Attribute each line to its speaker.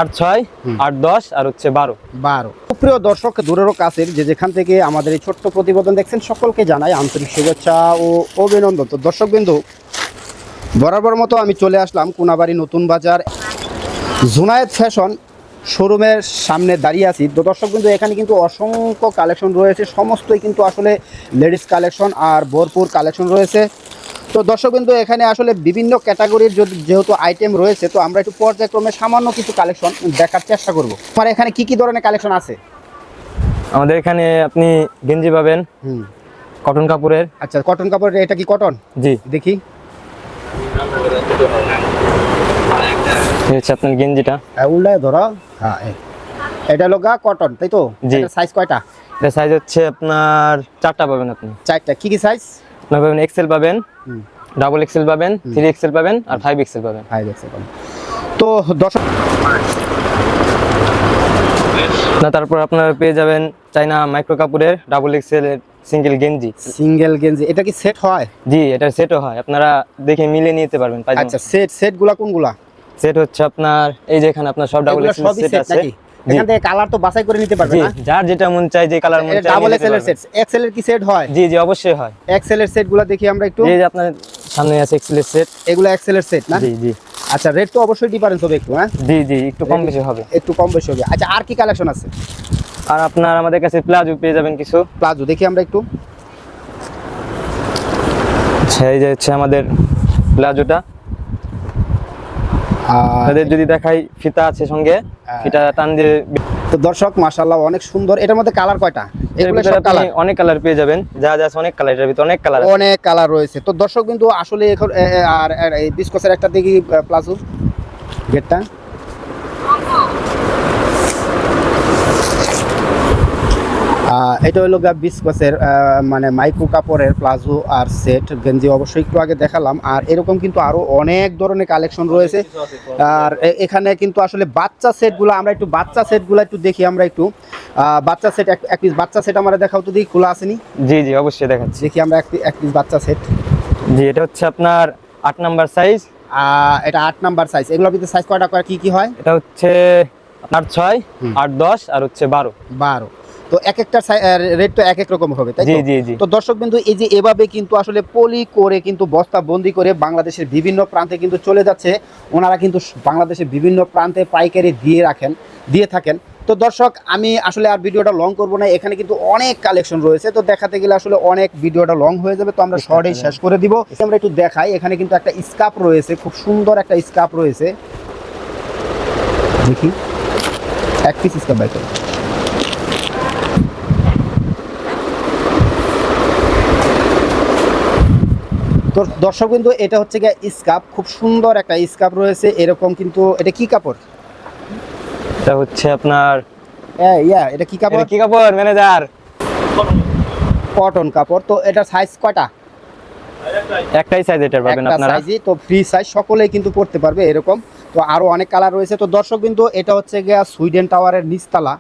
Speaker 1: 8, 6, 8, 10 আর হচ্ছে 12।
Speaker 2: প্রিয় দর্শক দূরেরও কাছের যে যেখান থেকে আমাদের এই ছোট্ট প্রতিবেদন দেখছেন সকলকে জানাই আন্তরিক শুভেচ্ছা ও অভিনন্দন। তো দর্শকবৃন্দ, বরাবর মতো আমি চলে আসলাম কোনাবাড়ি নতুন বাজার জুনায়েদ ফ্যাশন শোরুমের সামনে দাঁড়িয়ে আছি। তো দর্শকবৃন্দ, এখানে কিন্তু অসংখ্য কালেকশন রয়েছে, সমস্তই কিন্তু আসলে লেডিস কালেকশন আর ভরপুর কালেকশন রয়েছে। তো দর্শকবৃন্দ, এখানে আসলে বিভিন্ন ক্যাটাগরির যেহেতু আইটেম রয়েছে, তো আমরা একটু পর্যায়ক্রমে সামান্য কিছু কালেকশন দেখার চেষ্টা করব। আমার এখানে কি ধরনের কালেকশন আছে?
Speaker 1: আমাদের এখানে আপনি গেঞ্জি পাবেন কটন কাপড়ের।
Speaker 2: আচ্ছা, কটন কাপড়ের। এটা কি কটন?
Speaker 1: জি,
Speaker 2: দেখি।
Speaker 1: এই হচ্ছে আপনার গেঞ্জিটা।
Speaker 2: উল্টায় ধরো। হ্যাঁ, এটা হলো কটন, তাই তো?
Speaker 1: জি।
Speaker 2: সাইজ কয়টা?
Speaker 1: এটা সাইজ হচ্ছে আপনার 4টা পাবেন আপনি।
Speaker 2: 4টা। কি সাইজ?
Speaker 1: আপনার পাবেন এক্সেল পাবেন, ডাবল এক্সেল পাবেন, 3 এক্সেল পাবেন আর 5 এক্সেল পাবেন।
Speaker 2: 5 এক্সেল পাবেন। তো দর্শক
Speaker 1: না, তারপর আপনারা পেয়ে যাবেন চাইনা মাইক্রো কাপড়ের ডাবল এক্সেল এর সিঙ্গেল গেঞ্জি। এটা কি সেট হয়? জি, এটা সেটও হয়, আপনারা দেখে মিলিয়ে নিতে পারবেন।
Speaker 2: আচ্ছা, সেটগুলা কোনগুলা?
Speaker 1: সেট হচ্ছে আপনার এই যে এখানে আপনার সব ডাবল এক্সেল সেট আছে।
Speaker 2: এখান থেকে কালার তো বাছাই করে নিতে পারবে না?
Speaker 1: যার যেটা মন চাই, যে কালার মন চাই।
Speaker 2: ডাবল এক্সেল এর সেট, এক্সেল এর কি সেট হয়?
Speaker 1: জি জি, অবশ্যই হয়।
Speaker 2: এক্সেল এর সেটগুলো দেখি আমরা একটু।
Speaker 1: এই যে আপনার সামনে আছে এক্সেল এর সেট।
Speaker 2: এগুলো এক্সেল এর সেট না?
Speaker 1: জি জি।
Speaker 2: আচ্ছা, রেট তো অবশ্যই ডিফারেন্স হবে একটু। হ্যাঁ,
Speaker 1: জি জি, একটু কম বেশি হবে।
Speaker 2: আচ্ছা, আর কি কালেকশন আছে?
Speaker 1: আর আপনার আমাদের কাছে প্লাজো পেয়ে যাবেন কিছু।
Speaker 2: প্লাজো দেখি আমরা একটু।
Speaker 1: আচ্ছা, এই যে হচ্ছে আমাদের প্লাজোটা। তাদের যদি দেখাই, ফিতা আছে সঙ্গে, ফিতা টান দিয়ে।
Speaker 2: তো দর্শক, মাশাআল্লাহ অনেক সুন্দর। এটার মধ্যে কালার কয়টা?
Speaker 1: এগুলো সব কালার, অনেক কালার পেয়ে যাবেন। যা যা অনেক কালার, এর ভিতর অনেক কালার
Speaker 2: রয়েছে। তো দর্শক কিন্তু আসলে এখন আর এই বিস্কসের একটা দেখি প্লাজো গেটটা। এটা হলো বিস্কসের মানে মাইক্রো কাপড়ের প্লাজো আর সেট গেঞ্জি, অবশ্যই একটু আগে দেখালাম। আর এরকম কিন্তু আরো অনেক ধরনের কালেকশন রয়েছে। আর এখানে কিন্তু আসলে বাচ্চা সেটগুলো, আমরা একটু বাচ্চা সেটগুলো একটু দেখি। আমরা একটু বাচ্চা সেট, এক পিস বাচ্চা সেট আমরা দেখাও তো, দেখি খোলা আসেনি?
Speaker 1: জি জি, অবশ্যই দেখাচ্ছি।
Speaker 2: দেখি আমরা এক পিস বাচ্চা সেট।
Speaker 1: জি, এটা হচ্ছে আপনার 8 নাম্বার সাইজ।
Speaker 2: এটা 8 নাম্বার সাইজ। এগুলোর ভিতরে সাইজ কয়টা কি হয়?
Speaker 1: এটা হচ্ছে 8, 6, 8, 10 আর হচ্ছে 12।
Speaker 2: তো এক একটা রেট তো এক এক রকম হবে, তাই তো?
Speaker 1: জি জি।
Speaker 2: তো দর্শক বিন্দু, এই যে এভাবে কিন্তু আসলে পলি করে কিন্তু বস্তা বন্দি করে বাংলাদেশের বিভিন্ন প্রান্তে কিন্তু চলে যাচ্ছে। ওনারা কিন্তু বাংলাদেশের বিভিন্ন প্রান্তে পাইকারি দিয়ে থাকেন। তো দর্শক, আমি আসলে আর ভিডিওটা লং করব না। এখানে কিন্তু অনেক কালেকশন রয়েছে, তো দেখাতে গেলে আসলে অনেক ভিডিওটা লং হয়ে যাবে। তো আমরা শর্টেই শেষ করে দিব। আমরা একটু দেখাই। এখানে কিন্তু একটা স্কার্ফ রয়েছে, খুব সুন্দর একটা স্কার্ফ রয়েছে। দেখি, এক পিস স্কার্ফ বাইক। তো দর্শক বিন্দু, এটা হচ্ছে গিয়ে স্কার্ফ, খুব সুন্দর একটা স্কার্ফ রয়েছে এরকম। কিন্তু এটা কি কাপড়?
Speaker 1: এটা হচ্ছে আপনার
Speaker 2: এটা কি কাপড়?
Speaker 1: ম্যানেজার?
Speaker 2: কটন কাপড়। তো এটা সাইজ কয়টা?
Speaker 1: একটাই সাইজ এটা পাবেন আপনারা।
Speaker 2: তো ফ্রি সাইজ, সকলেই কিন্তু পড়তে পারবে এরকম। তো আরো অনেক কালার রয়েছে। তো দর্শক বিন্দু, এটা হচ্ছে গিয়া সুইডেন টাওয়ারের নিচতলা।